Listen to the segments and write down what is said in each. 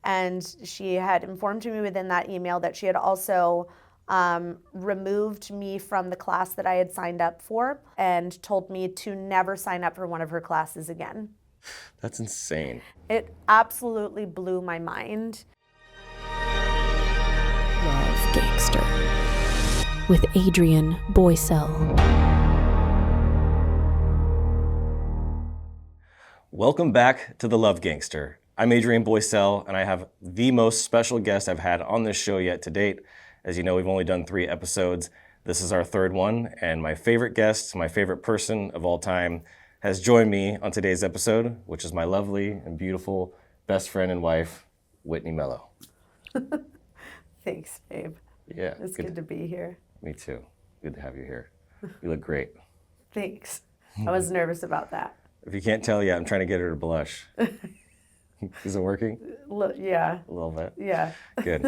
And she had informed me within that email that she had also removed me from the class that I had signed up for and told me to never sign up for one of her classes again. That's insane. It absolutely blew my mind. Love Gangster with Adrian Boysel. Welcome back to the Love Gangster. I'm Adrian Boysel, and I have the most special guest I've had on this show yet to date. As you know, we've only done 3 episodes. This is our 3rd one, and my favorite guest, my favorite person of all time, has joined me on today's episode, which is my lovely and beautiful best friend and wife, Whitney Mello. Thanks, babe. Yeah. It's good to be here. Me too. Good to have you here. You look great. Thanks. I was nervous about that. If you can't tell yet, I'm trying to get her to blush. Is it working? Yeah. A little bit? Yeah. Good.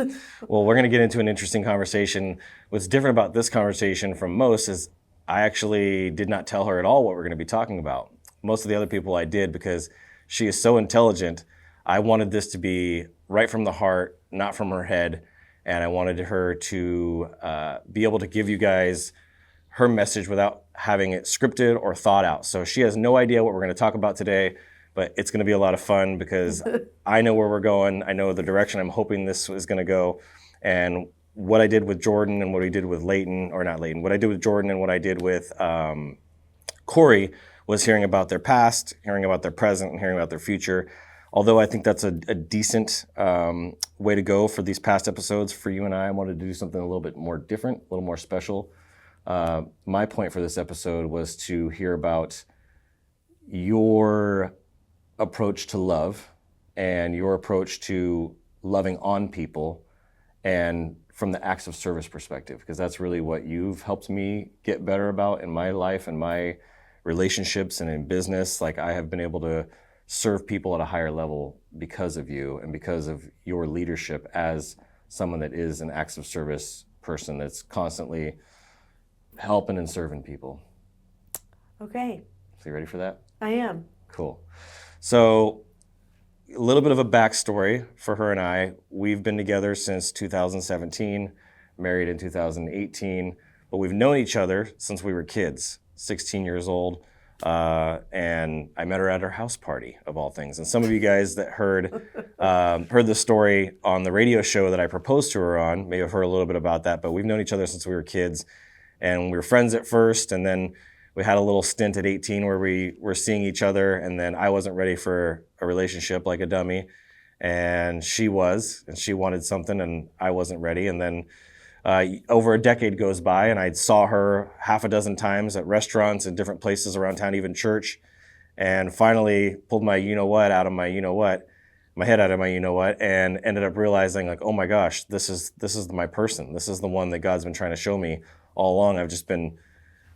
Well, we're going to get into an interesting conversation. What's different about this conversation from most is I actually did not tell her at all what we're going to be talking about. Most of the other people I did because she is so intelligent. I wanted this to be right from the heart, not from her head. And I wanted her to be able to give you guys her message without having it scripted or thought out. So she has no idea what we're going to talk about today, but it's going to be a lot of fun because I know where we're going. I know the direction I'm hoping this is going to go. And what I did with Jordan and what we did with Leighton, or not Leighton, what I did with Jordan and what I did with Corey was hearing about their past, hearing about their present, and hearing about their future. Although I think that's a decent way to go for these past episodes. For you and I wanted to do something a little bit more different, a little more special. My point for this episode was to hear about your approach to love and your approach to loving on people and from the acts of service perspective, because that's really what you've helped me get better about in my life and my relationships and in business. Like I have been able to serve people at a higher level because of you and because of your leadership as someone that is an acts of service person that's constantly helping and serving people. Okay. So you ready for that? I am. Cool. So a little bit of a backstory for her and I. We've been together since 2017, married in 2018, but we've known each other since we were kids, 16 years old. And I met her at her house party, of all things. And some of you guys that heard the story on the radio show that I proposed to her on may have heard a little bit about that, but we've known each other since we were kids. And we were friends at first, and then we had a little stint at 18 where we were seeing each other, and then I wasn't ready for a relationship like a dummy, and she was, and she wanted something, and I wasn't ready. And then over a decade goes by, and I saw her half a dozen times at restaurants and different places around town, even church, and finally pulled my you-know-what out of my you-know-what, my head out of my you-know-what, and ended up realizing, like, oh my gosh, this is my person. This is the one that God's been trying to show me all along. I've just been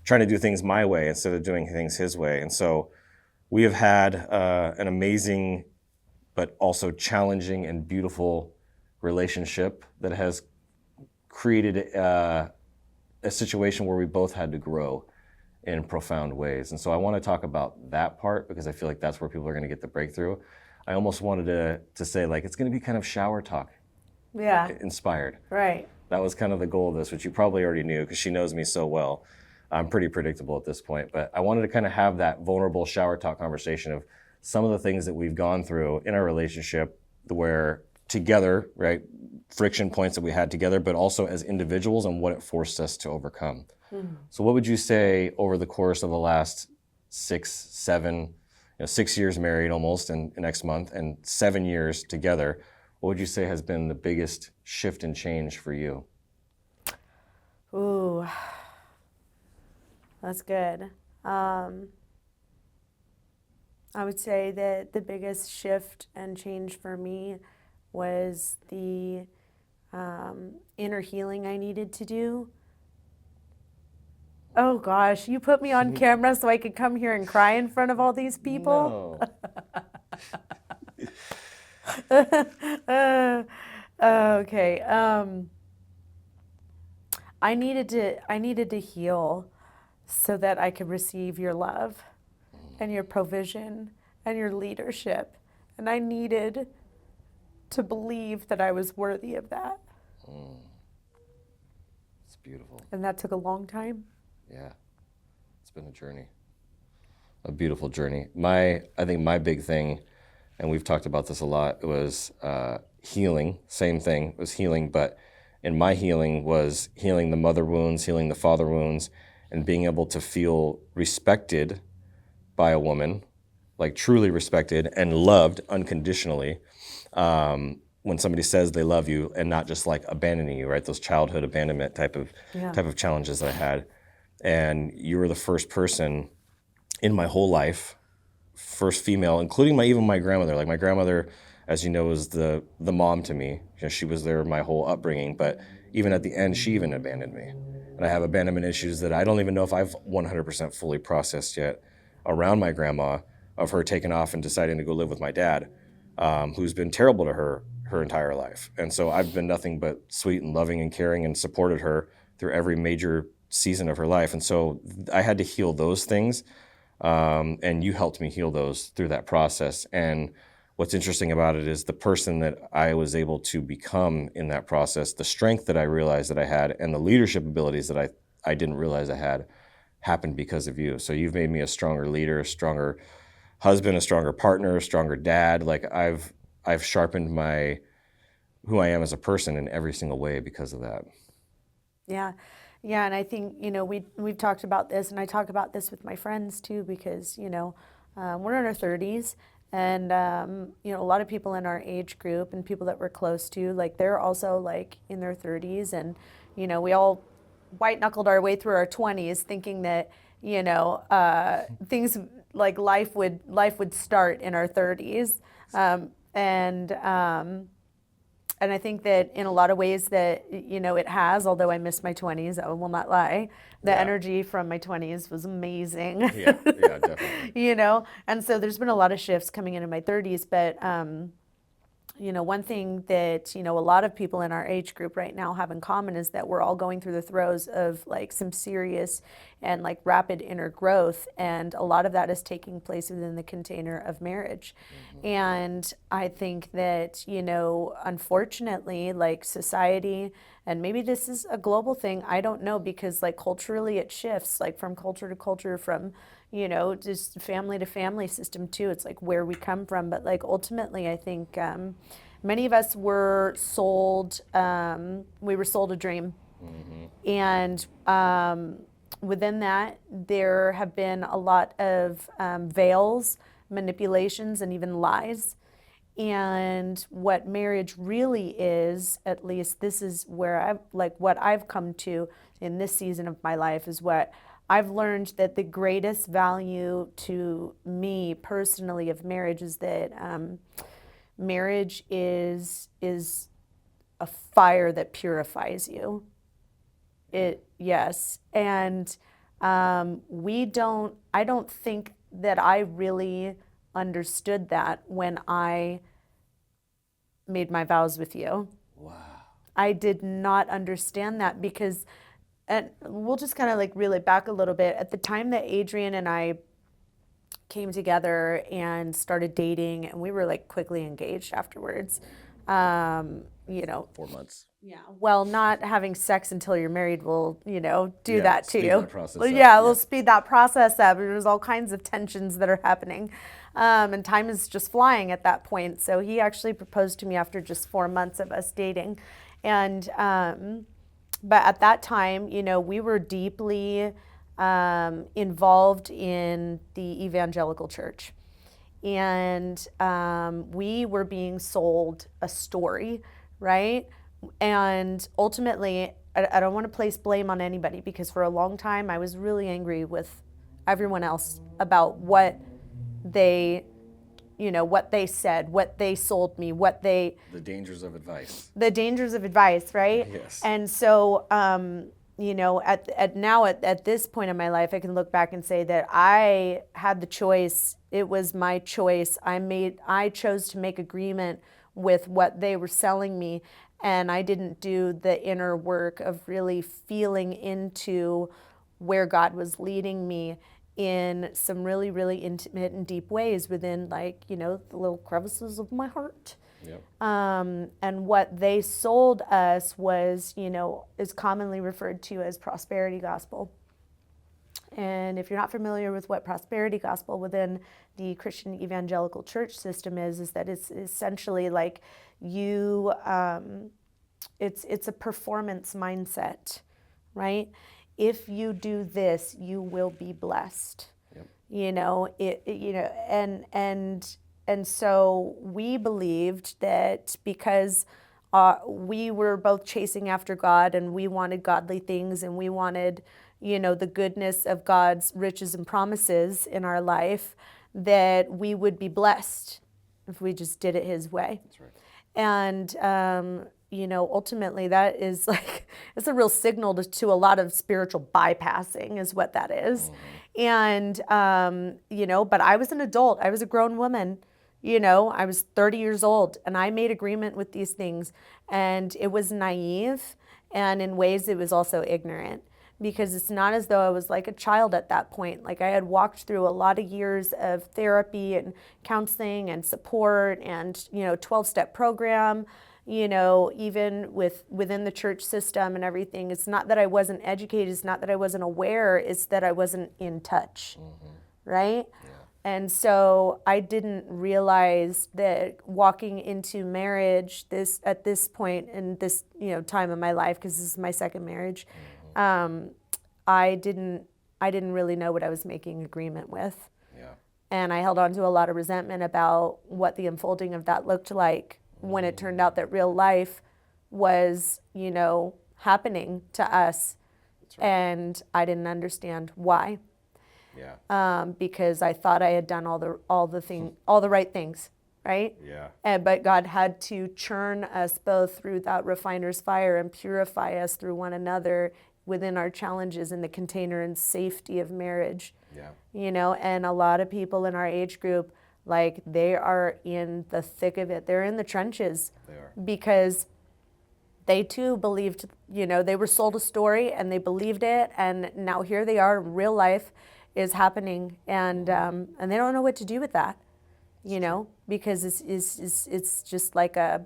trying to do things my way instead of doing things his way. And so we have had an amazing, but also challenging and beautiful relationship that has created a situation where we both had to grow in profound ways. And so I want to talk about that part because I feel like that's where people are going to get the breakthrough. I almost wanted to say, like, it's going to be kind of shower talk. Yeah. Inspired. Right. That was kind of the goal of this, which you probably already knew because she knows me so well. I'm pretty predictable at this point, but I wanted to kind of have that vulnerable shower talk conversation of some of the things that we've gone through in our relationship where together, right, friction points that we had together, but also as individuals and what it forced us to overcome. Mm-hmm. So what would you say over the course of the last 6 years married almost and next month and 7 years together, what would you say has been the biggest shift and change for you? Ooh, that's good. I would say that the biggest shift and change for me was the inner healing I needed to do. Oh gosh, you put me on camera so I could come here and cry in front of all these people? No. Okay. I needed to heal so that I could receive your love and your provision and your leadership. And I needed to believe that I was worthy of that. It's beautiful. And that took a long time. Yeah, it's been a journey, a beautiful journey. I think my big thing, and we've talked about this a lot, was healing. Same thing, it was healing, but in my healing was healing the mother wounds, healing the father wounds, and being able to feel respected by a woman, like truly respected and loved unconditionally. When somebody says they love you and not just like abandoning you, right? Those childhood abandonment type of challenges that I had. And you were the first person in my whole life, first female, including even my grandmother. Like my grandmother, as you know, was the mom to me. You know, she was there my whole upbringing, but even at the end, she even abandoned me. And I have abandonment issues that I don't even know if I've 100% fully processed yet around my grandma, of her taking off and deciding to go live with my dad, who's been terrible to her entire life. And so I've been nothing but sweet and loving and caring and supported her through every major season of her life. And so I had to heal those things. And you helped me heal those through that process. And what's interesting about it is the person that I was able to become in that process, the strength that I realized that I had, and the leadership abilities that I didn't realize I had, happened because of you. So you've made me a stronger leader, a stronger husband, a stronger partner, a stronger dad. Like I've sharpened who I am as a person in every single way because of that. Yeah. Yeah, and I think, we've talked about this, and I talk about this with my friends too, because, we're in our 30s, and, a lot of people in our age group and people that we're close to, like, they're also, like, in their 30s, and, we all white-knuckled our way through our 20s thinking that, things like life would start in our 30s, and I think that in a lot of ways that, it has, although I miss my 20s, I will not lie. The energy from my 20s was amazing. Yeah, definitely. And so there's been a lot of shifts coming into my 30s, but, one thing that, a lot of people in our age group right now have in common is that we're all going through the throes of like some serious and like rapid inner growth. And a lot of that is taking place within the container of marriage. Mm-hmm. And I think that, unfortunately, like society, and maybe this is a global thing, I don't know, because like culturally it shifts, like from culture to culture, from, just family to family system too. It's like where we come from. But like ultimately, I think many of us were sold, we were sold a dream. Mm-hmm. And within that, there have been a lot of veils, manipulations, and even lies. And what marriage really is, at least this is where what I've come to in this season of my life, is what I've learned, that the greatest value to me personally of marriage is that marriage is a fire that purifies you. Yes. And I don't think that I really understood that when I made my vows with you. Wow. I did not understand that because, and we'll just kind of like reel it back a little bit. At the time that Adrian and I came together and started dating, and we were like quickly engaged afterwards, 4 months. Yeah. Well, not having sex until you're married will, do that to speed you. That process well, up. yeah, we'll speed that process up. There's all kinds of tensions that are happening. And time is just flying at that point. So he actually proposed to me after just 4 months of us dating. And, but at that time, we were deeply involved in the evangelical church. And we were being sold a story, right? And ultimately, I don't want to place blame on anybody, because for a long time I was really angry with everyone else about what they said, what they sold me, the dangers of advice. The dangers of advice, right? Yes. And so, at this point in my life, I can look back and say that I had the choice. It was my choice. I chose to make agreement with what they were selling me, and I didn't do the inner work of really feeling into where God was leading me in some really, really intimate and deep ways within, the little crevices of my heart. Yep. And what they sold us was, is commonly referred to as prosperity gospel. And if you're not familiar with what prosperity gospel within the Christian evangelical church system is that it's essentially like it's a performance mindset, right? If you do this, you will be blessed. Yep. And so we believed that because we were both chasing after God and we wanted godly things and we wanted, the goodness of God's riches and promises in our life, that we would be blessed if we just did it His way. That's right. And, ultimately that is it's a real signal to a lot of spiritual bypassing is what that is. And, but I was an adult. I was a grown woman. I was 30 years old and I made agreement with these things, and it was naive, and in ways it was also ignorant, because it's not as though I was like a child at that point. Like, I had walked through a lot of years of therapy and counseling and support and, 12-step program, even within the church system and everything. It's not that I wasn't educated. It's not that I wasn't aware. It's that I wasn't in touch, right? Yeah. And so I didn't realize that walking into marriage at this point in this time of my life, because this is my second marriage, I didn't really know what I was making agreement with. Yeah. And I held on to a lot of resentment about what the unfolding of that looked like when it turned out that real life was, happening to us. That's right. And I didn't understand why. Yeah. Because I thought I had done all the right things, right? Yeah. But God had to churn us both through that refiner's fire and purify us through one another within our challenges in the container and safety of marriage. Yeah. And a lot of people in our age group, like, they are in the thick of it. They're in the trenches. They are. Because they too believed, they were sold a story and they believed it, and now here they are, real life is happening, and they don't know what to do with that, because it's just like a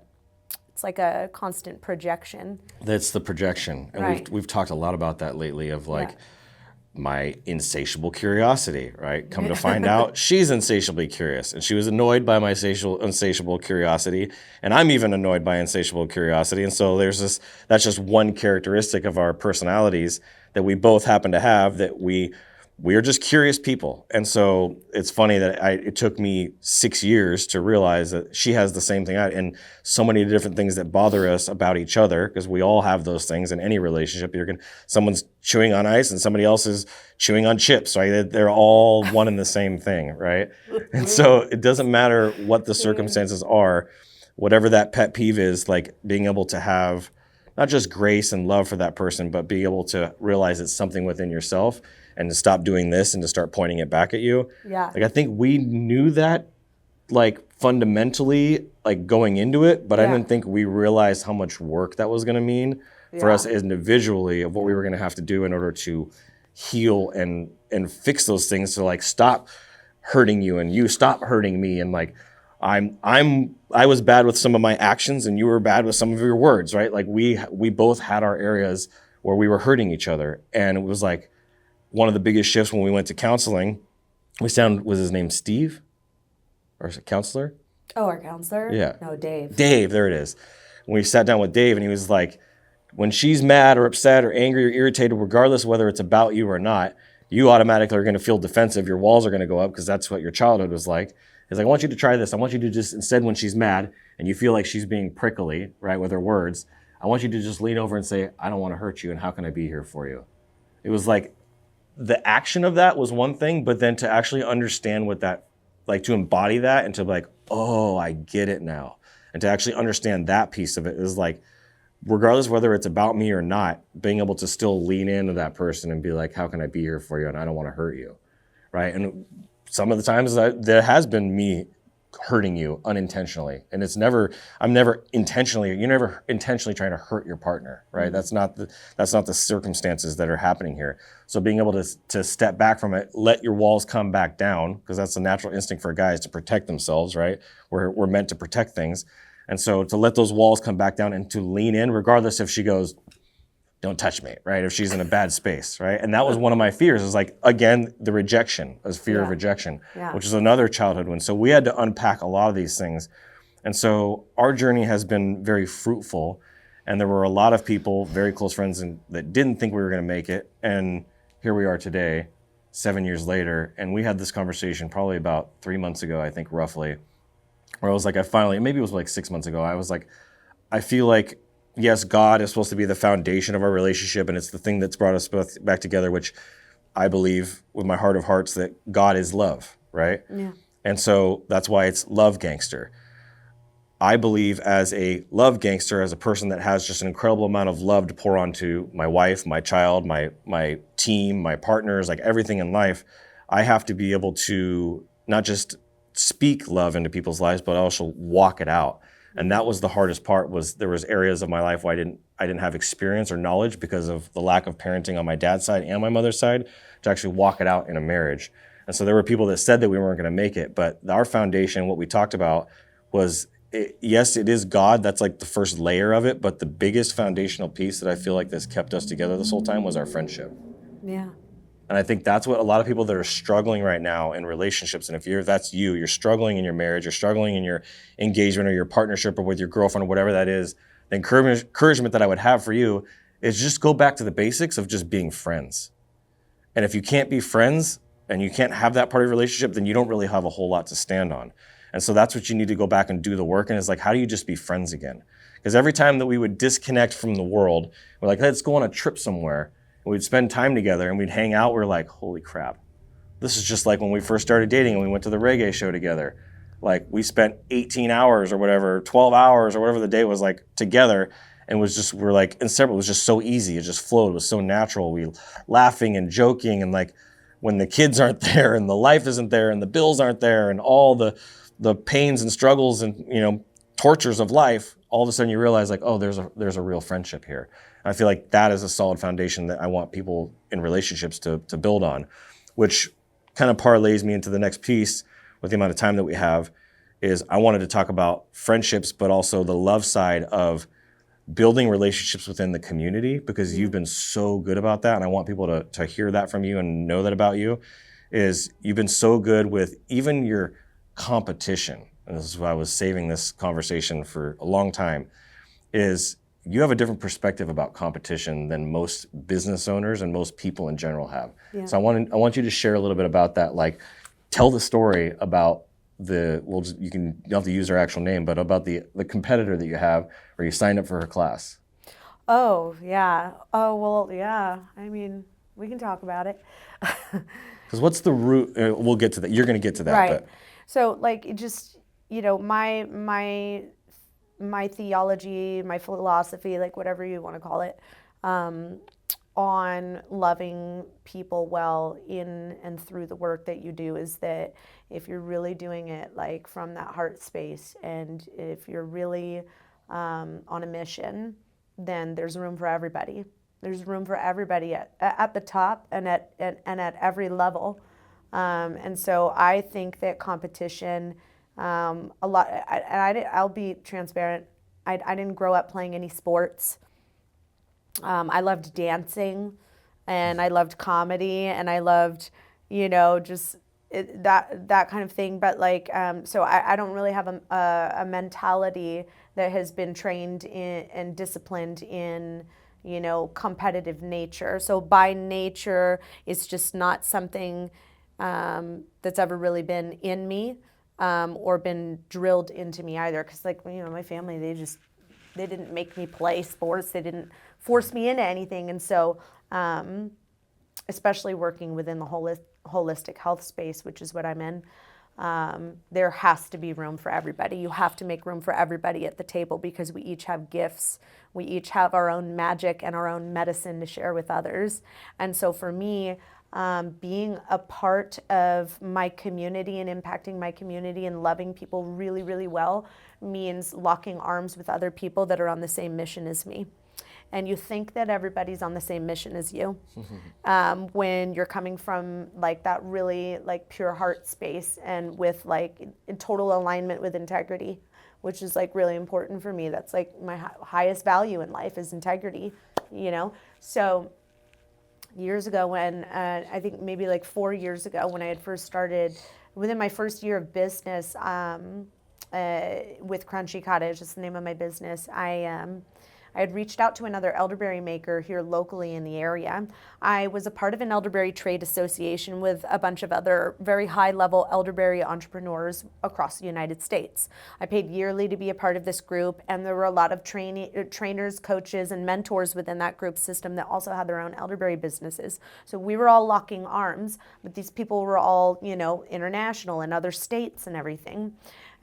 constant projection. That's the projection, and Right. we've talked a lot about that lately. Of my insatiable curiosity, right? Come to find out, she's insatiably curious, and she was annoyed by my insatiable curiosity, and I'm even annoyed by insatiable curiosity. And so that's just one characteristic of our personalities that we both happen to have, that we are just curious people. And so it's funny that it took me 6 years to realize that she has the same thing, and so many different things that bother us about each other, because we all have those things in any relationship. Someone's chewing on ice and somebody else is chewing on chips, right? They're all one and the same thing, right? And so it doesn't matter what the circumstances are, whatever that pet peeve is, like being able to have not just grace and love for that person, but being able to realize it's something within yourself, and to stop doing this and to start pointing it back at you. Yeah. Like, I think we knew that, like, fundamentally, like, going into it, but I didn't think we realized how much work that was going to mean for us individually, of what we were going to have to do in order to heal and fix those things, to, like, stop hurting you and you stop hurting me, and, like, I was bad with some of my actions and you were bad with some of your words, right? Like, we both had our areas where we were hurting each other, and it was like one of the biggest shifts when we went to counseling. Was his name Steve? Or is it counselor? Oh, our counselor? Yeah. No, Dave. Dave, there it is. When we sat down with Dave, and he was like, when she's mad or upset or angry or irritated, regardless whether it's about you or not, you automatically are going to feel defensive. Your walls are going to go up, because that's what your childhood was like. He's like, I want you to try this. I want you to just, instead, when she's mad and you feel like she's being prickly, right, with her words, I want you to just lean over and say, I don't want to hurt you, and how can I be here for you? It was like, the action of that was one thing, but then to actually understand what that, like, to embody that and to be like, oh, I get it now. And to actually understand that piece of it is like, regardless whether it's about me or not, being able to still lean into that person and be like, how can I be here for you? And I don't want to hurt you, right? And some of the times there has been me hurting you unintentionally, and you're never intentionally trying to hurt your partner, right? Mm-hmm. That's not the circumstances that are happening here. So being able to step back from it, let your walls come back down, because that's the natural instinct for guys to protect themselves, right? We're meant to protect things, And so to let those walls come back down and to lean in, regardless if she goes, don't touch me, right? If she's in a bad space, right? And that was one of my fears, is like, again, the rejection, was fear of rejection, which is another childhood one. So we had to unpack a lot of these things. And so our journey has been very fruitful. And there were a lot of people, very close friends, that didn't think we were gonna make it. And here we are today, 7 years later. And we had this conversation probably about 3 months ago, I think, roughly, where I was like, maybe it was like 6 months ago, I was like, I feel like, yes, God is supposed to be the foundation of our relationship, and it's the thing that's brought us both back together, which I believe with my heart of hearts that God is love, right? Yeah. And so that's why it's Love Gangster. I believe as a love gangster, as a person that has just an incredible amount of love to pour onto my wife, my child, my team, my partners, like everything in life, I have to be able to not just speak love into people's lives, but also walk it out. And that was the hardest part. Was there was areas of my life where I didn't have experience or knowledge because of the lack of parenting on my dad's side and my mother's side to actually walk it out in a marriage. And so there were people that said that we weren't going to make it, but our foundation, what we talked about was, yes, it is God. That's like the first layer of it, but the biggest foundational piece that I feel like that's kept us together this whole time was our friendship. Yeah. And I think that's what a lot of people that are struggling right now in relationships, and if that's you're struggling in your marriage, you're struggling in your engagement or your partnership or with your girlfriend or whatever that is, the encouragement that I would have for you is just go back to the basics of just being friends. And if you can't be friends and you can't have that part of your relationship, then you don't really have a whole lot to stand on. And so that's what you need to go back and do the work. And it's like, how do you just be friends again? Because every time that we would disconnect from the world, we're like, let's go on a trip somewhere. We'd spend time together and we'd hang out. We're like, holy crap. This is just like when we first started dating and we went to the reggae show together. Like we spent 18 hours or whatever, 12 hours or whatever the day was like together. And we're like inseparable. It was just so easy. It just flowed. It was so natural. We laughing and joking. And like when the kids aren't there and the life isn't there and the bills aren't there and all the pains and struggles and, tortures of life, all of a sudden you realize like, oh, there's a real friendship here. I feel like that is a solid foundation that I want people in relationships to build on, which kind of parlays me into the next piece with the amount of time that we have, is I wanted to talk about friendships, but also the love side of building relationships within the community, because you've been so good about that. And I want people to hear that from you and know that about you, is you've been so good with even your competition. And this is why I was saving this conversation for a long time, is you have a different perspective about competition than most business owners and most people in general have. Yeah. So I want you to share a little bit about that. Like, tell the story about you don't have to use her actual name, but about the competitor that you have, where you signed up for her class. Oh, yeah. Oh, well, yeah. I mean, we can talk about it. Because what's the root? We'll get to that. You're going to get to that. Right. But. So, like, just, my theology, my philosophy, like whatever you want to call it, on loving people well in and through the work that you do, is that if you're really doing it like from that heart space, and if you're really on a mission, then there's room for everybody. There's room for everybody at the top and at every level. And so I think that competition, a lot, I'll be transparent. I didn't grow up playing any sports. I loved dancing, and I loved comedy, and I loved, just that kind of thing. But like, so I don't really have a mentality that has been trained in and disciplined in, competitive nature. So by nature, it's just not something that's ever really been in me. Or been drilled into me either, because like, my family, they didn't make me play sports, they didn't force me into anything. And so especially working within the holistic health space, which is what I'm in, there has to be room for everybody. You have to make room for everybody at the table, because we each have gifts, we each have our own magic and our own medicine to share with others. And so for me, being a part of my community and impacting my community and loving people really, really well means locking arms with other people that are on the same mission as me. And you think that everybody's on the same mission as you when you're coming from like that really like pure heart space and with like in total alignment with integrity. which is like really important for me. That's like my highest value in life is integrity, So years ago when, I think maybe like 4 years ago when I had first started, within my first year of business with Crunchy Cottage, that's the name of my business, I had reached out to another elderberry maker here locally in the area. I was a part of an elderberry trade association with a bunch of other very high-level elderberry entrepreneurs across the United States. I paid yearly to be a part of this group, and there were a lot of trainers, coaches, and mentors within that group system that also had their own elderberry businesses. So we were all locking arms, but these people were all, international in other states and everything.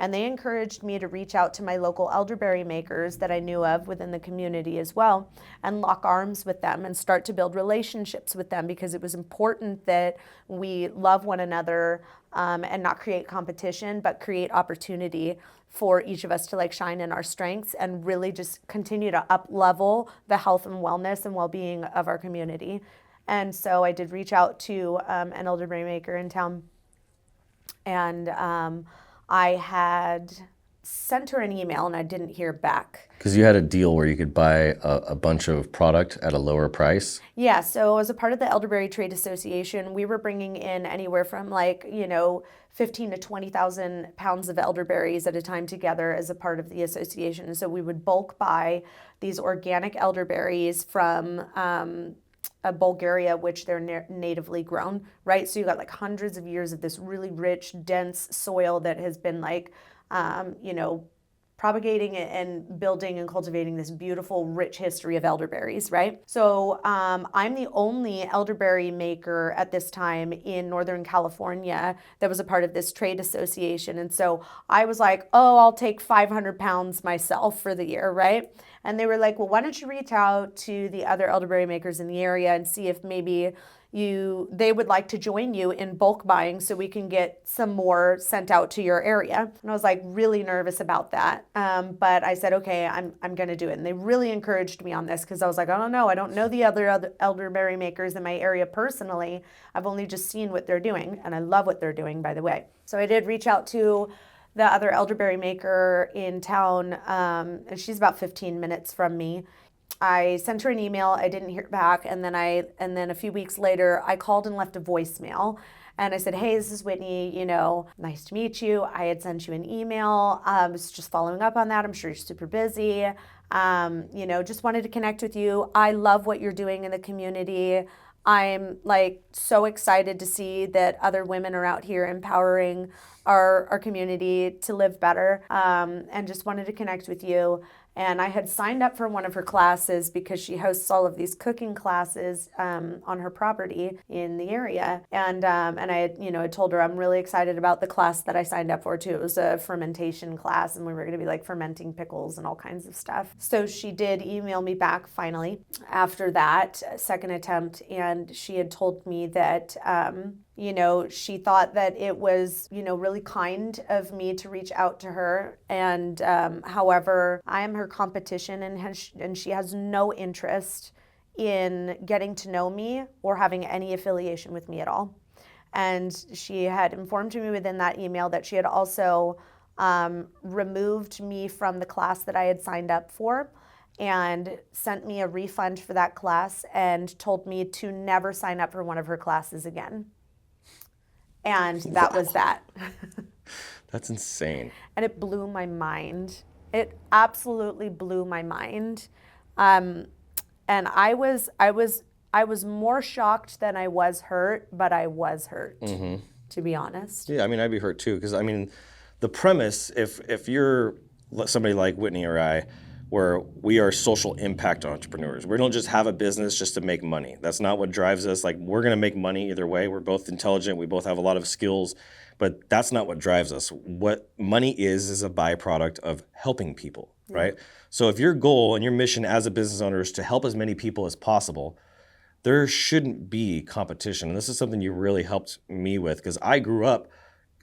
And they encouraged me to reach out to my local elderberry makers that I knew of within the community as well and lock arms with them and start to build relationships with them, because it was important that we love one another and not create competition, but create opportunity for each of us to like shine in our strengths and really just continue to up level the health and wellness and well-being of our community. And so I did reach out to an elderberry maker in town, and I had sent her an email and I didn't hear back. Because you had a deal where you could buy a bunch of product at a lower price? Yeah, so as a part of the Elderberry Trade Association, we were bringing in anywhere from 15 to 20,000 pounds of elderberries at a time together as a part of the association. And so we would bulk buy these organic elderberries from Bulgaria, which they're natively grown, right? So you got like hundreds of years of this really rich, dense soil that has been propagating and building and cultivating this beautiful, rich history of elderberries, right? So I'm the only elderberry maker at this time in Northern California that was a part of this trade association. And so I was like, I'll take 500 pounds myself for the year, right? And they were like, well, why don't you reach out to the other elderberry makers in the area and see if maybe they would like to join you in bulk buying so we can get some more sent out to your area. And I was like really nervous about that. But I said, okay, I'm going to do it. And they really encouraged me on this, because I was like, I don't know. I don't know the other elderberry makers in my area personally. I've only just seen what they're doing. And I love what they're doing, by the way. So I did reach out to the other elderberry maker in town, and she's about 15 minutes from me. I sent her an email. I didn't hear back, and then a few weeks later, I called and left a voicemail. And I said, hey, this is Whitney, nice to meet you. I had sent you an email. I was just following up on that. I'm sure you're super busy. Just wanted to connect with you. I love what you're doing in the community. I'm so excited to see that other women are out here empowering our community to live better, and just wanted to connect with you. And I had signed up for one of her classes because she hosts all of these cooking classes on her property in the area. And I had, I told her I'm really excited about the class that I signed up for too. It was a fermentation class, and we were going to be fermenting pickles and all kinds of stuff. So she did email me back finally after that second attempt, and she had told me that she thought that it was, really kind of me to reach out to her. And however, I am her competition, and she has no interest in getting to know me or having any affiliation with me at all. And she had informed me within that email that she had also removed me from the class that I had signed up for and sent me a refund for that class and told me to never sign up for one of her classes again. And that was that. That's insane. And it blew my mind. It absolutely blew my mind. And I was more shocked than I was hurt, but I was hurt, to be honest. Yeah, I'd be hurt too, because the premise, if you're somebody like Whitney or I, where we are social impact entrepreneurs. We don't just have a business just to make money. That's not what drives us. We're going to make money either way. We're both intelligent. We both have a lot of skills, but that's not what drives us. What money is a byproduct of helping people, right? So if your goal and your mission as a business owner is to help as many people as possible, there shouldn't be competition. And this is something you really helped me with, because I grew up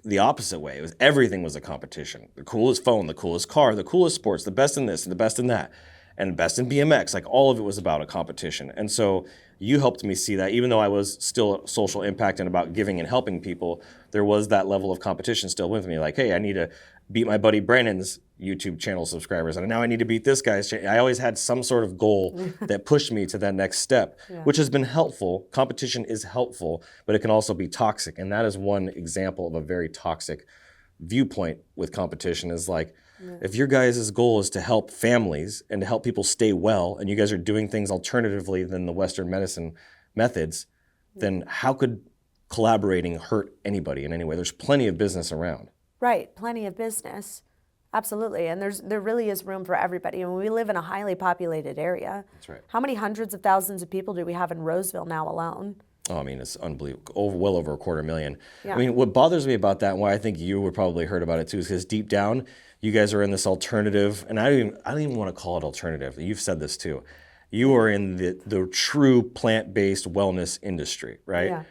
the opposite way. Everything was a competition. The coolest phone, the coolest car, the coolest sports, the best in this and the best in that, and the best in BMX. All of it was about a competition. And so you helped me see that, even though I was still social impact and about giving and helping people, there was that level of competition still with me. Hey, I need to beat my buddy Brandon's YouTube channel subscribers, and now I need to beat this guy's channel. I always had some sort of goal that pushed me to that next step, which has been helpful. Competition is helpful, but it can also be toxic. And that is one example of a very toxic viewpoint with competition is like, if your guys' goal is to help families and to help people stay well, and you guys are doing things alternatively than the Western medicine methods, then how could collaborating hurt anybody in any way? There's plenty of business around. Right, plenty of business. Absolutely, and there really is room for everybody. And we live in a highly populated area. That's right. How many hundreds of thousands of people do we have in Roseville now alone? Oh, I mean, it's unbelievable. Well over 250,000. Yeah. I mean, what bothers me about that, and why I think you would probably heard about it too, is because deep down, you guys are in this alternative, and I don't even want to call it alternative. You've said this too. You are in the true plant-based wellness industry, right? Yeah.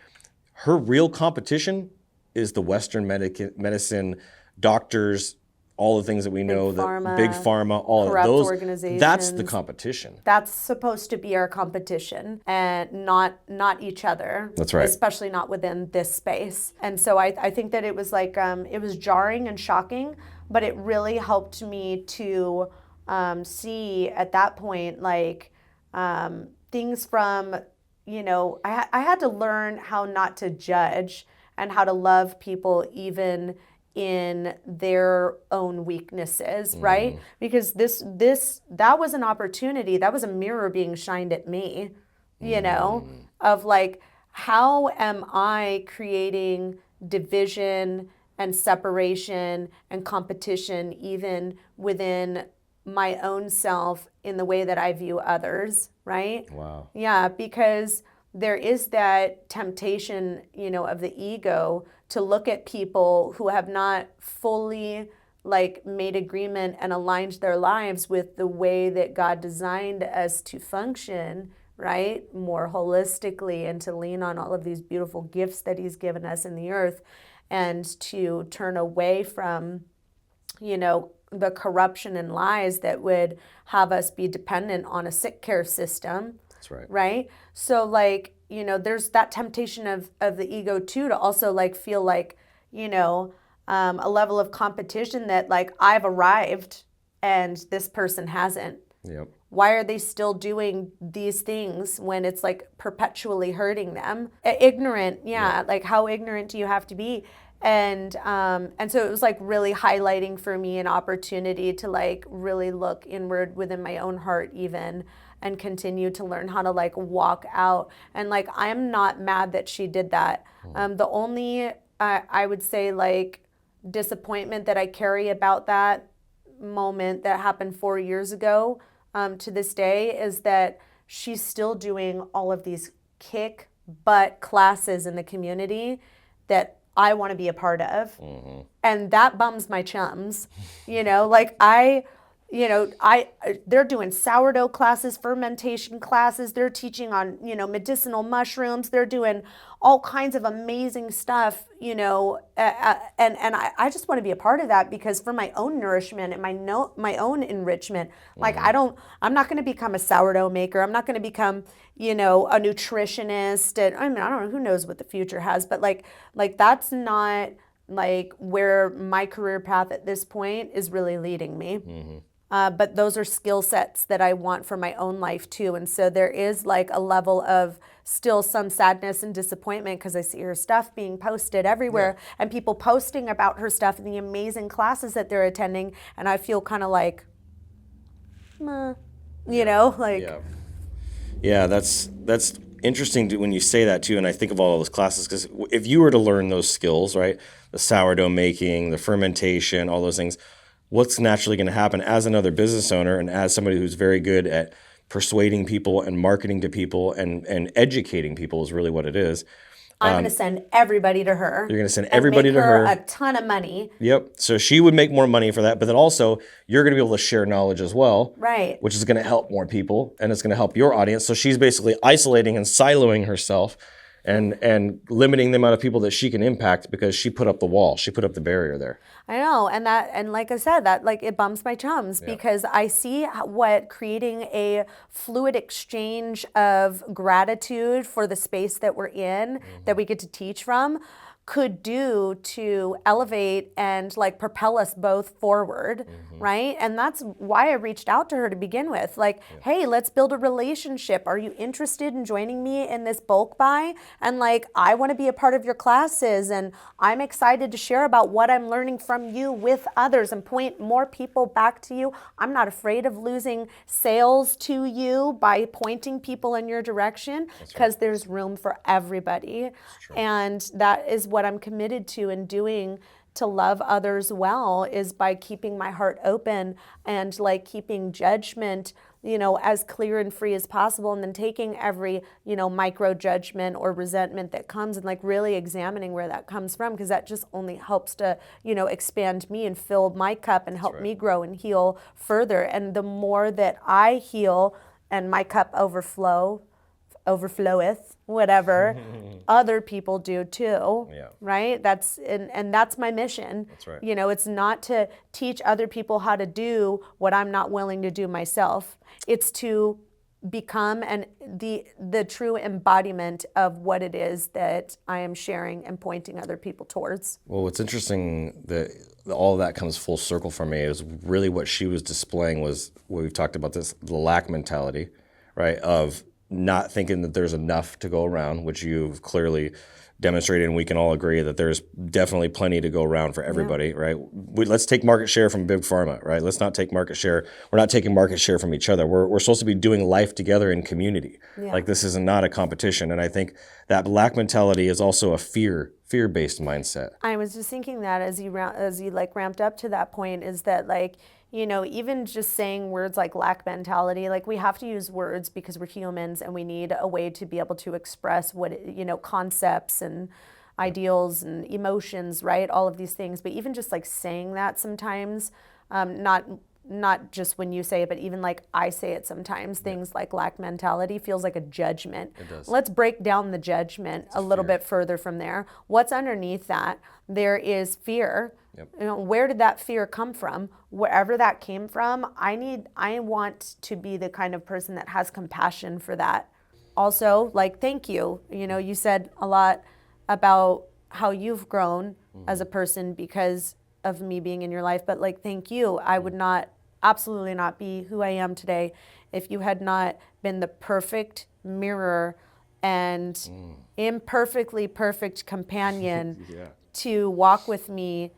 Her real competition is the Western medicine, doctors, all the things that we know, big pharma, all of those organizations. That's the competition. That's supposed to be our competition, and not each other. That's right. Especially not within this space. And so I think that it was like it was jarring and shocking, but it really helped me to see at that point like things from, you know, I had to learn how not to judge and how to love people even in their own weaknesses, right? Because that was an opportunity, that was a mirror being shined at me, you know, of like, how am I creating division and separation and competition even within my own self in the way that I view others, right? Wow. Yeah, because there is that temptation, you know, of the ego to look at people who have not fully like made agreement and aligned their lives with the way that God designed us to function, right? More holistically, and to lean on all of these beautiful gifts that He's given us in the earth, and to turn away from, you know, the corruption and lies that would have us be dependent on a sick care system. That's right. Right? So like, you know, there's that temptation of the ego too, to also like feel like, you know, a level of competition that like I've arrived and this person hasn't. Yep. Why are they still doing these things when it's like perpetually hurting them? Ignorant, yeah. Like how ignorant do you have to be? And so it was like really highlighting for me an opportunity to like really look inward within my own heart even, and continue to learn how to like walk out. And like, I'm not mad that she did that. The only, I would say like disappointment that I carry about that moment that happened 4 years ago to this day is that she's still doing all of these kick butt classes in the community that I want to be a part of. Mm-hmm. And that bums my chums, you know, like they're doing sourdough classes, fermentation classes. They're teaching on, you know, medicinal mushrooms. They're doing all kinds of amazing stuff, you know, and I just want to be a part of that, because for my own nourishment and my own enrichment, like I'm not going to become a sourdough maker. I'm not going to become, you know, a nutritionist. And I mean, I don't know, who knows what the future has, but like that's not like where my career path at this point is really leading me. Mm-hmm. But those are skill sets that I want for my own life too. And so there is like a level of still some sadness and disappointment, because I see her stuff being posted everywhere and people posting about her stuff and the amazing classes that they're attending. And I feel kind of like, you know, like. Yeah, that's interesting when you say that too. And I think of all those classes, because if you were to learn those skills, right, the sourdough making, the fermentation, all those things, what's naturally going to happen as another business owner and as somebody who's very good at persuading people and marketing to people and educating people is really what it is. I'm going to send everybody to her. You're going to send everybody to her. A ton of money. Yep. So she would make more money for that, but then also you're going to be able to share knowledge as well. Right. Which is going to help more people, and it's going to help your audience. So she's basically isolating and siloing herself and limiting the amount of people that she can impact, because she put up the wall. She put up the barrier there. I know. And like I said, that like it bumps my chums, because I see what creating a fluid exchange of gratitude for the space that we're in, that we get to teach from, could do to elevate and like propel us both forward, right? And that's why I reached out to her to begin with. Like, hey, let's build a relationship. Are you interested in joining me in this bulk buy? And like, I want to be a part of your classes, and I'm excited to share about what I'm learning from you with others and point more people back to you. I'm not afraid of losing sales to you by pointing people in your direction, because there's room for everybody. And that is what I'm committed to and doing to love others well, is by keeping my heart open and like keeping judgment, you know, as clear and free as possible, and then taking every, you know, micro judgment or resentment that comes and like really examining where that comes from, because that just only helps to, you know, expand me and fill my cup and help me grow and heal further. And the more that I heal and my cup overfloweth, whatever, other people do too, right? That's and that's my mission. That's right. You know, it's not to teach other people how to do what I'm not willing to do myself. It's to become the true embodiment of what it is that I am sharing and pointing other people towards. Well, what's interesting, that all of that comes full circle for me, is really what she was displaying was what we've talked about, this the lack mentality, right? Of not thinking that there's enough to go around, which you've clearly demonstrated, and we can all agree that there's definitely plenty to go around for everybody, right? Let's take market share from Big Pharma, right? Let's not take market share. We're not taking market share from each other. We're supposed to be doing life together in community. Like, this is not a competition. And I think that lack mentality is also a fear-based mindset. I was just thinking that as you like ramped up to that point, is that like, you know, even just saying words like lack mentality, like we have to use words because we're humans and we need a way to be able to express what, you know, concepts and ideals and emotions, right? All of these things. But even just like saying that sometimes, not just when you say it, but even like I say it sometimes, things like lack mentality feels like a judgment. It does. Let's break down the judgment a little bit further from there. What's underneath that? There is fear. You know, where did that fear come from? Wherever that came from, I want to be the kind of person that has compassion for that. Also, like, thank you. You know, you said a lot about how you've grown as a person because of me being in your life, but like, thank you. I would absolutely not be who I am today if you had not been the perfect mirror and imperfectly perfect companion to walk with me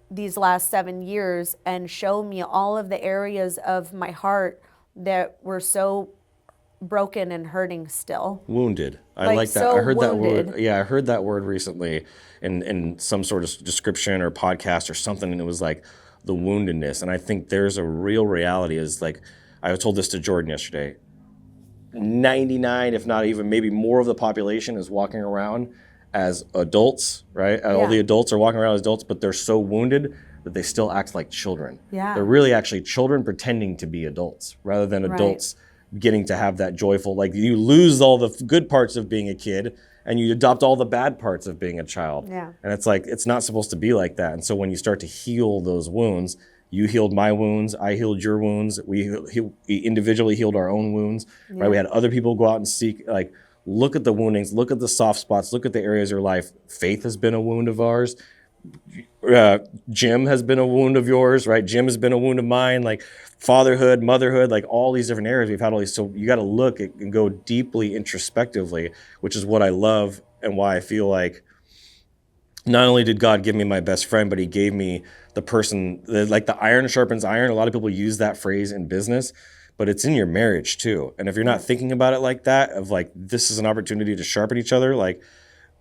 these last 7 years and show me all of the areas of my heart that were so broken and hurting still. Wounded. I Like, like that. so I heard that wounded. word. Yeah, I heard that word recently in some sort of description or podcast or something, and it was like the woundedness. And I think there's a real reality, is like, I told this to Jordan yesterday, 99, if not even maybe more of the population is walking around as adults, right? All the adults are walking around as adults, but they're so wounded that they still act like children. They're really actually children pretending to be adults rather than adults getting to have that joyful, like, you lose all the good parts of being a kid and you adopt all the bad parts of being a child. And it's like, it's not supposed to be like that. And so when you start to heal those wounds, you healed my wounds, I healed your wounds, we individually healed our own wounds, right? We had other people go out and seek, like, look at the woundings, look at the soft spots, look at the areas of your life. Faith has been a wound of ours. Jim has been a wound of yours, right? Jim has been a wound of mine, like fatherhood, motherhood, like all these different areas we've had all these. So you got to look and go deeply introspectively, which is what I love and why I feel like not only did God give me my best friend, but he gave me the person, like the iron sharpens iron. A lot of people use that phrase in business, but it's in your marriage too. And if you're not thinking about it like that, of like, this is an opportunity to sharpen each other, like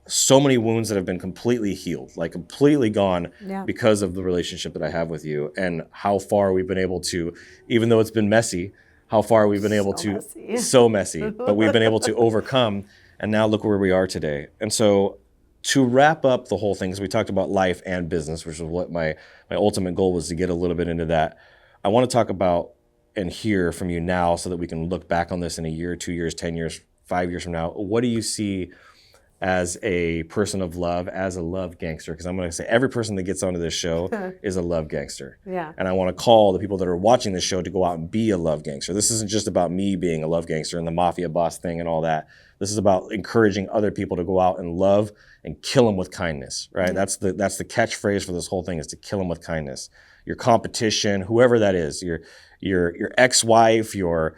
so many wounds that have been completely healed, like completely gone because of the relationship that I have with you, and how far we've been able to, even though it's been messy, how far we've been able to, so messy, but we've been able to overcome, and now look where we are today. And so to wrap up the whole thing, because we talked about life and business, which is what my ultimate goal was, to get a little bit into that. I want to talk about and hear from you now so that we can look back on this in a year, 2 years, 10 years, 5 years from now. What do you see as a person of love, as a love gangster, because I'm going to say every person that gets onto this show is a love gangster. Yeah. And I want to call the people that are watching this show to go out and be a love gangster. This isn't just about me being a love gangster and the mafia boss thing and all that. This is about encouraging other people to go out and love and kill them with kindness, right? That's the catchphrase for this whole thing, is to kill them with kindness. Your competition, whoever that is, your ex-wife, your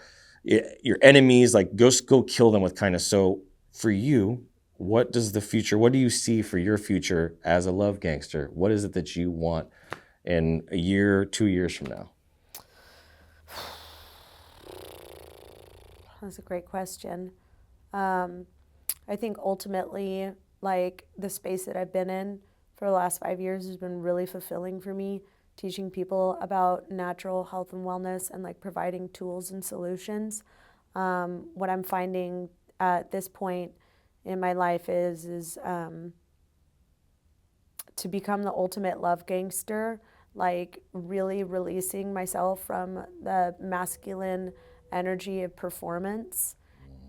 enemies, like go kill them with kindness. So for you, what do you see for your future as a love gangster? What is it that you want in a year, 2 years from now? That's a great question. I think ultimately, like, the space that I've been in for the last 5 years has been really fulfilling for me, teaching people about natural health and wellness and like providing tools and solutions. What I'm finding at this point in my life is to become the ultimate love gangster, like really releasing myself from the masculine energy of performance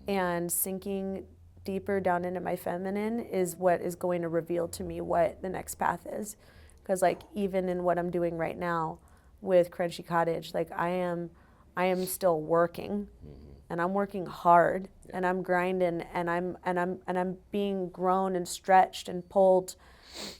and sinking deeper down into my feminine is what is going to reveal to me what the next path is. Because like even in what I'm doing right now with Crunchy Cottage, like I am still working, and I'm working hard, and I'm grinding, and I'm being grown and stretched and pulled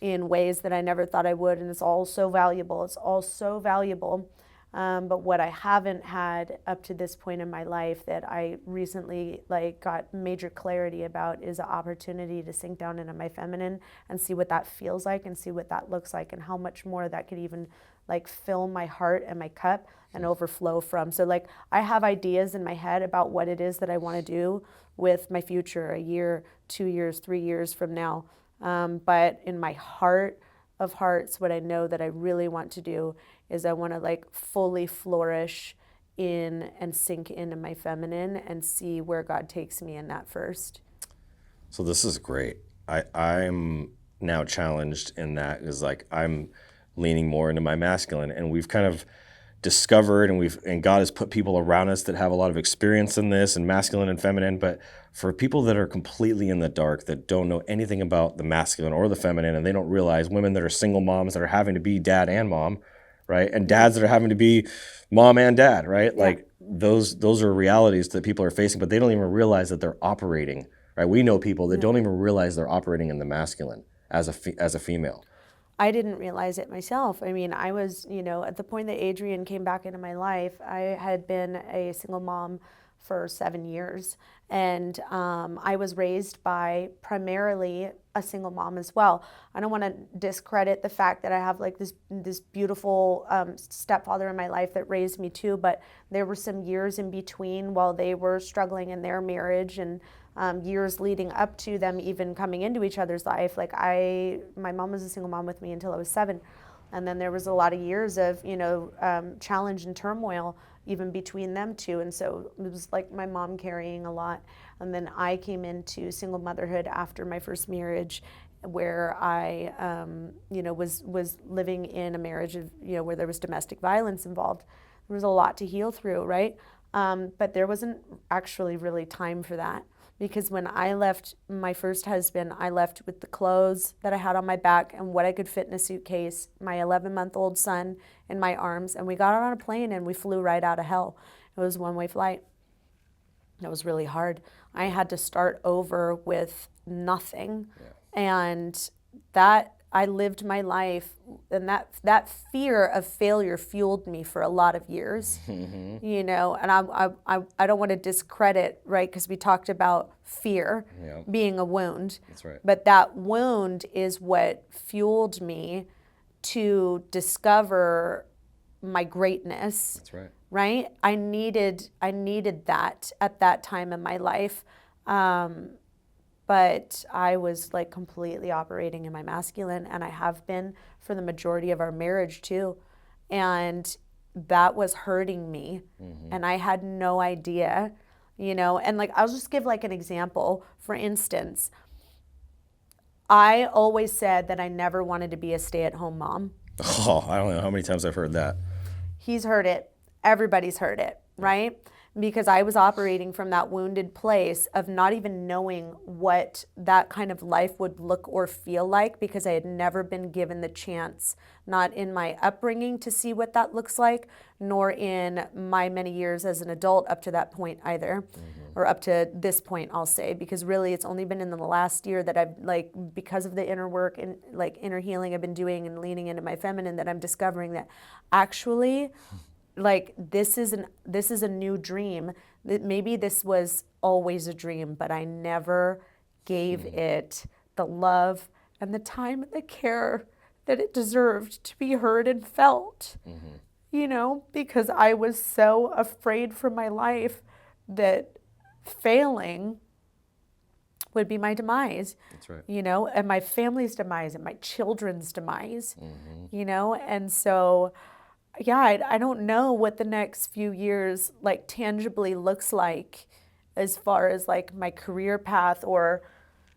in ways that I never thought I would, and it's all so valuable. It's all so valuable. But what I haven't had up to this point in my life that I recently like got major clarity about is the opportunity to sink down into my feminine and see what that feels like and see what that looks like and how much more that could even like fill my heart and my cup and overflow from. So like I have ideas in my head about what it is that I want to do with my future, a year, 2 years, 3 years from now. But in my heart of hearts, what I know that I really want to do is I want to like fully flourish in and sink into my feminine and see where God takes me in that first. So this is great. I'm now challenged in that, is like I'm leaning more into my masculine, and we've kind of discovered and God has put people around us that have a lot of experience in this and masculine and feminine. But for people that are completely in the dark, that don't know anything about the masculine or the feminine, and they don't realize, women that are single moms that are having to be dad and mom, right? And dads that are having to be mom and dad, right? Yeah. Like those are realities that people are facing, but they don't even realize that they're operating, right? We know people that don't even realize they're operating in the masculine as a female. I didn't realize it myself. I mean, I was, at the point that Adrian came back into my life, I had been a single mom for 7 years. And I was raised by primarily a single mom as well. I don't want to discredit the fact that I have like this beautiful stepfather in my life that raised me too, but there were some years in between while they were struggling in their marriage and years leading up to them even coming into each other's life. Like my mom was a single mom with me until I was 7. And then there was a lot of years of, challenge and turmoil even between them two. And so it was like my mom carrying a lot. And then I came into single motherhood after my first marriage, where I, was living in a marriage of, where there was domestic violence involved. There was a lot to heal through, right? But there wasn't actually really time for that. Because when I left my first husband, I left with the clothes that I had on my back and what I could fit in a suitcase, my 11-month-old son in my arms, and we got on a plane and we flew right out of hell. It was a one-way flight. That was really hard. I had to start over with nothing. Yeah. And that I lived my life, and that fear of failure fueled me for a lot of years, and I don't want to discredit, right, because we talked about fear being a wound. That's right. But that wound is what fueled me to discover my greatness. That's right. Right? I needed that at that time in my life. But I was like completely operating in my masculine, and I have been for the majority of our marriage too. And that was hurting me. And I had no idea, and like, I'll just give like an example. For instance, I always said that I never wanted to be a stay-at-home mom. Oh, I don't know how many times I've heard that. He's heard it. Everybody's heard it, right? because I was operating from that wounded place of not even knowing what that kind of life would look or feel like, because I had never been given the chance, not in my upbringing, to see what that looks like, nor in my many years as an adult up to that point either, or up to this point, I'll say, because really it's only been in the last year that I've, like, because of the inner work and like inner healing I've been doing and leaning into my feminine, that I'm discovering that actually, like, this is a new dream. Maybe this was always a dream, but I never gave it the love and the time and the care that it deserved to be heard and felt. You know, because I was so afraid for my life that failing would be my demise. That's right. You know, and my family's demise and my children's demise. You know, and so yeah, I don't know what the next few years like tangibly looks like as far as like my career path, or,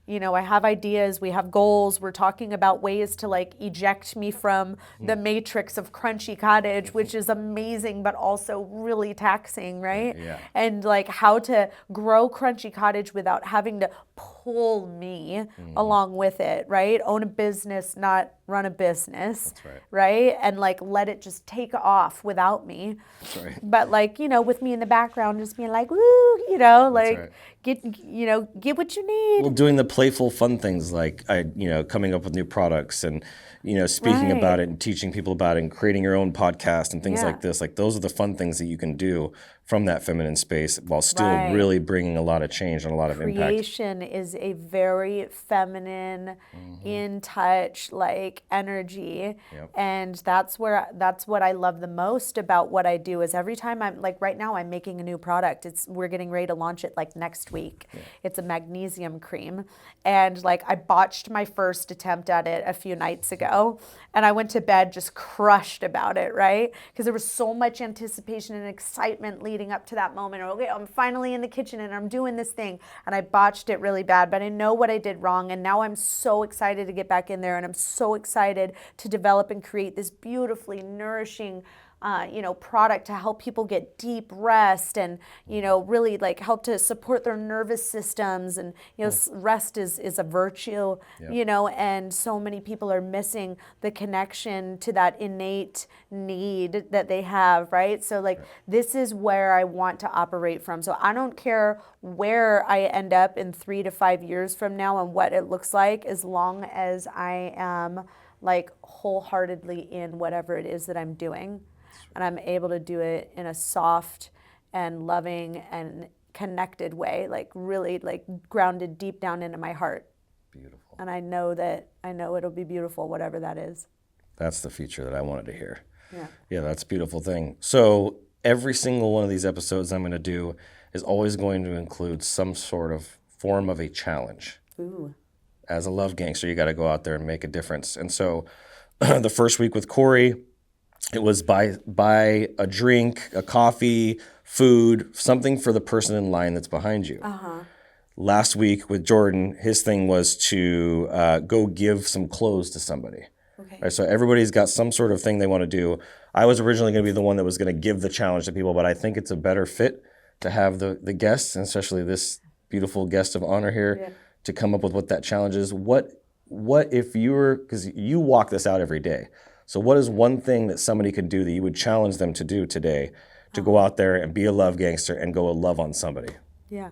you know, I have ideas, we have goals, we're talking about ways to like eject me from the matrix of Crunchy Cottage, which is amazing, but also really taxing, right? Yeah. And like how to grow Crunchy Cottage without having to pull me along with it, right? Own a business, not run a business. That's right. Right? And like let it just take off without me. That's right. But like, you know, with me in the background just being like, woo, you know, like right. get what you need. Well, doing the playful, fun things like coming up with new products and speaking Right. about it and teaching people about it and creating your own podcast and things Yeah. like this. Like those are the fun things that you can do from that feminine space while still Right. really bringing a lot of change and a lot of impact. Creation is a very feminine, in touch, like energy. Yep. And that's what I love the most about what I do is every time I'm like, right now I'm making a new product. We're getting ready to launch it like next week. Yeah. It's a magnesium cream. And like I botched my first attempt at it a few nights ago, and I went to bed just crushed about it, right? Because there was so much anticipation and excitement leading up to that moment. Okay, I'm finally in the kitchen and I'm doing this thing, and I botched it really bad, but I know what I did wrong, and now I'm so excited to get back in there, and I'm so excited to develop and create this beautifully nourishing product to help people get deep rest and, really like help to support their nervous systems. And, rest is a virtue, and so many people are missing the connection to that innate need that they have, right? So like, this is where I want to operate from. So I don't care where I end up in 3 to 5 years from now and what it looks like, as long as I am like wholeheartedly in whatever it is that I'm doing. And I'm able to do it in a soft and loving and connected way, like really like grounded deep down into my heart. Beautiful. And I know it'll be beautiful, whatever that is. That's the feature that I wanted to hear. Yeah. Yeah, that's a beautiful thing. So every single one of these episodes I'm going to do is always going to include some sort of form of a challenge. Ooh. As a love gangster, you got to go out there and make a difference. And so the first week with Corey, it was buy a drink, a coffee, food, something for the person in line that's behind you. Last week with Jordan, his thing was to go give some clothes to somebody. Okay. Right, so everybody's got some sort of thing they want to do. I was originally going to be the one that was going to give the challenge to people, but I think it's a better fit to have the guests, and especially this beautiful guest of honor here, to come up with what that challenge is. What if you were, because you walk this out every day. So what is one thing that somebody could do that you would challenge them to do today to go out there and be a love gangster and go love on somebody? Yeah.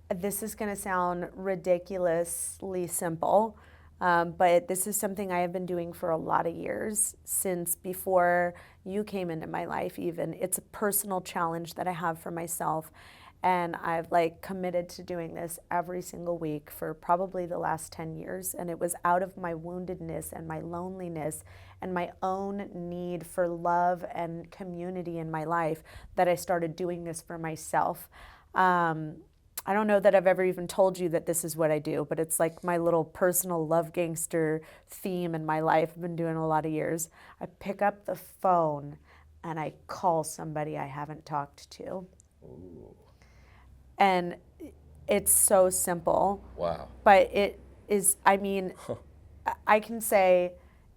This is going to sound ridiculously simple, but this is something I have been doing for a lot of years, since before you came into my life even. It's a personal challenge that I have for myself. And I've like committed to doing this every single week for probably the last 10 years. And it was out of my woundedness and my loneliness and my own need for love and community in my life that I started doing this for myself. I don't know that I've ever even told you that this is what I do, but it's like my little personal love gangster theme in my life. I've been doing a lot of years. I pick up the phone and I call somebody I haven't talked to. Ooh. And it's so simple. Wow. But it is, I mean, I can say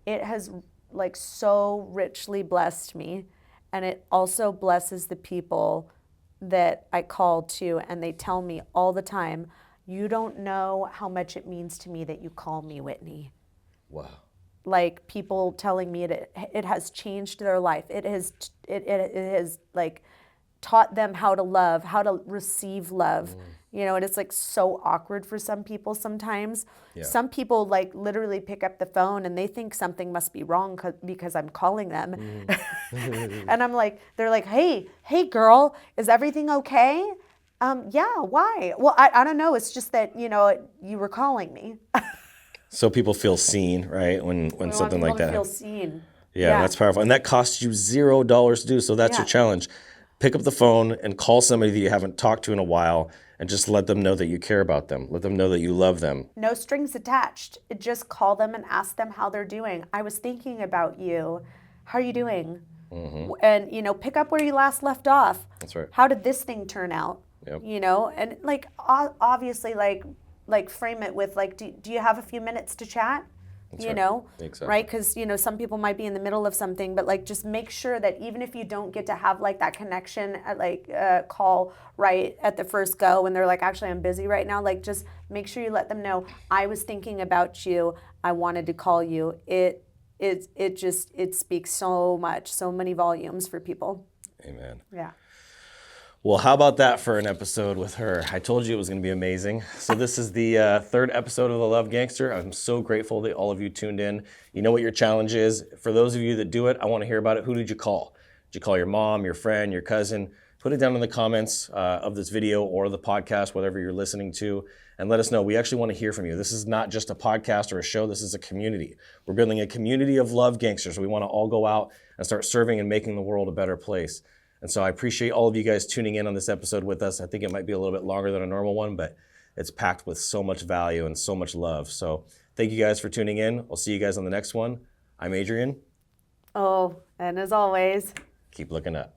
it has like so richly blessed me And it also blesses the people that I call to, and they tell me all the time, you don't know how much it means to me that you call me Whitney. Wow. Like people telling me it has changed their life. It has like taught them how to love, how to receive love. You know, and it's like so awkward for some people sometimes. Yeah. Some people like literally pick up the phone and they think something must be wrong because I'm calling them. And I'm like, they're like, hey girl, is everything okay? Yeah, why? Well, I don't know. It's just that, you know, you were calling me. So people feel seen, right? When something like that feel happens. seen. Yeah, that's powerful. And that costs you $0 to do. So that's your challenge. Pick up the phone and call somebody that you haven't talked to in a while and just let them know that you care about them. Let them know that you love them. No strings attached. Just call them and ask them how they're doing. I was thinking about you. How are you doing? And, you know, pick up where you last left off. That's right. How did this thing turn out? Yep. You know, and like obviously like frame it with like, do you have a few minutes to chat? That's you right. know, Exactly. right? Because, you know, some people might be in the middle of something, but like just make sure that even if you don't get to have like that connection at like call right at the first go when they're like, actually, I'm busy right now. Like just make sure you let them know, I was thinking about you. I wanted to call you. It speaks so much, so many volumes for people. Amen. Yeah. Well, how about that for an episode with her? I told you it was going to be amazing. So this is the third episode of the Love Gangster. I'm so grateful that all of you tuned in. You know what your challenge is. For those of you that do it, I want to hear about it. Who did you call? Did you call your mom, your friend, your cousin? Put it down in the comments of this video or the podcast, whatever you're listening to, and let us know. We actually want to hear from you. This is not just a podcast or a show. This is a community. We're building a community of love gangsters. We want to all go out and start serving and making the world a better place. And so I appreciate all of you guys tuning in on this episode with us. I think it might be a little bit longer than a normal one, but it's packed with so much value and so much love. So thank you guys for tuning in. I'll see you guys on the next one. I'm Adrian. Oh, and as always, Keep looking up.